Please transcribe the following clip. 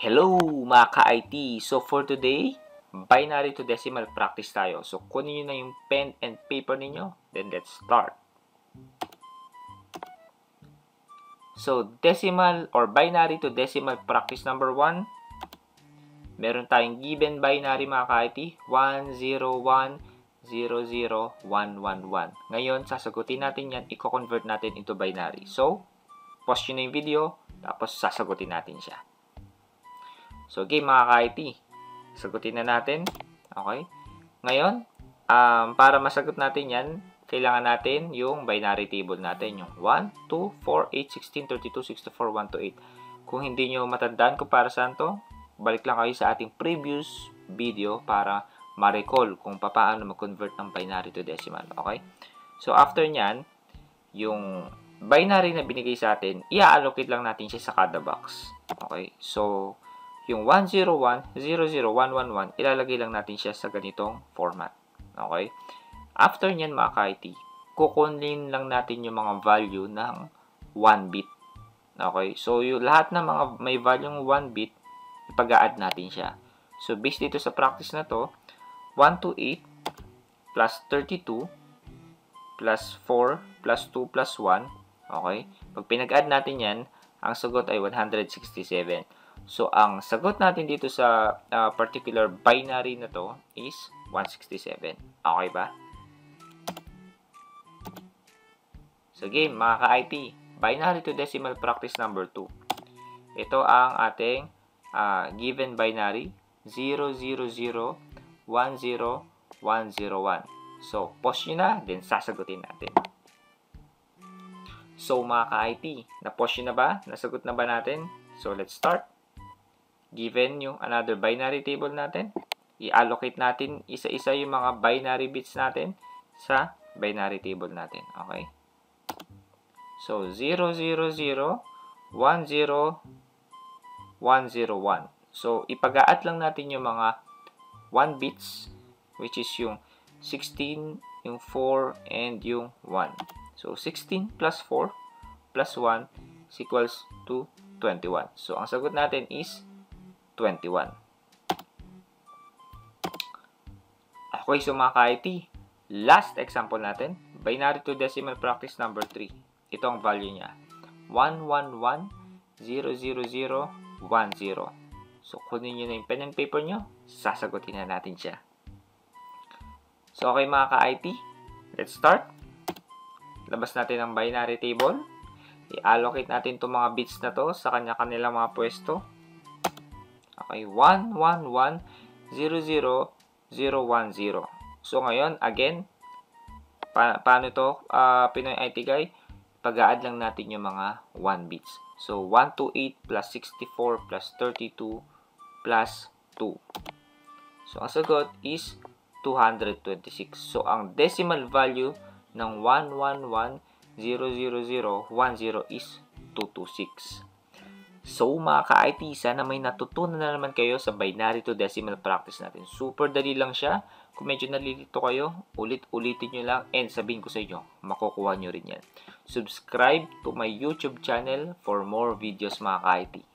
Hello mga ka-IT! So for today, binary to decimal practice tayo. So kunin nyo na yung pen and paper ninyo, then let's start. So decimal or binary to decimal practice number 1. Meron tayong given binary mga ka-IT, 101 00111. Ngayon, sasagutin natin yan, i-convert natin into binary. So, pause nyo na yung video, tapos sasagutin natin siya. So, okay mga ka-IT, sagutin na natin. Okay? Ngayon, para masagot natin yan, kailangan natin yung binary table natin, yung 1, 2, 4, 8, 16, 32, 64, 1 to 8. Kung hindi nyo matandaan kung para saan to, balik lang kayo sa ating previous video para ma-recall kung paano mag-convert ng binary to decimal. Okay? So, after nyan, yung binary na binigay sa atin, i-allocate lang natin siya sa kada box. Okay? So, yung 101, 00111, ilalagay lang natin siya sa ganitong format. Okay? After nyan, mga ka-IT, kukunin lang natin yung mga value ng 1 bit. Okay? So, yung lahat ng mga may value ng 1 bit, ipag-a-add natin siya. So, based dito sa practice na to, 128 plus 32 plus 4 plus 2 plus 1. Okay? Pag pinag-add natin yan, ang sagot ay 167. So, ang sagot natin dito sa particular binary na to is 167. Okay ba? So, game, mga ka-IT, binary to decimal practice number 2. Ito ang ating given binary, 00010101. So, pause nyo na, then sasagutin natin. So, mga ka-IT, na-pause nyo na ba? Nasagot na ba natin? So, let's start. Given yung another binary table natin, i-allocate natin isa-isa yung mga binary bits natin sa binary table natin. Okay? So, 000101101. So, ipag-a-add lang natin yung mga 1 bits, which is yung 16, yung 4, and yung 1. So, 16 plus 4 plus 1 is equals to 21. So, ang sagot natin is 21. Okay, so mga ka-IT, last example natin, binary to decimal practice number 3. Ito ang value niya, 111,000,10. So, kunin nyo na yung pen and paper nyo, sasagutin na natin siya. So, okay mga ka-IT, let's start. Labas natin ang binary table. I-allocate natin itong mga bits na to sa kanya-kanilang mga pwesto. Okay, 111,000,010. So, ngayon, again, paano ito, Pinoy IT Guy? Pag-a-add lang natin yung mga 1 bits. So, 128 plus 64 plus 32 plus 2. So, ang sagot is 226. So, ang decimal value ng 111,000,010 is 226. So, mga ka-IT, sana may natutunan na naman kayo sa binary to decimal practice natin. Super dali lang siya. Kung medyo nalilito kayo, ulit-ulitin nyo lang and sabihin ko sa inyo, makukuha nyo rin yan. Subscribe to my YouTube channel for more videos, mga ka-IT.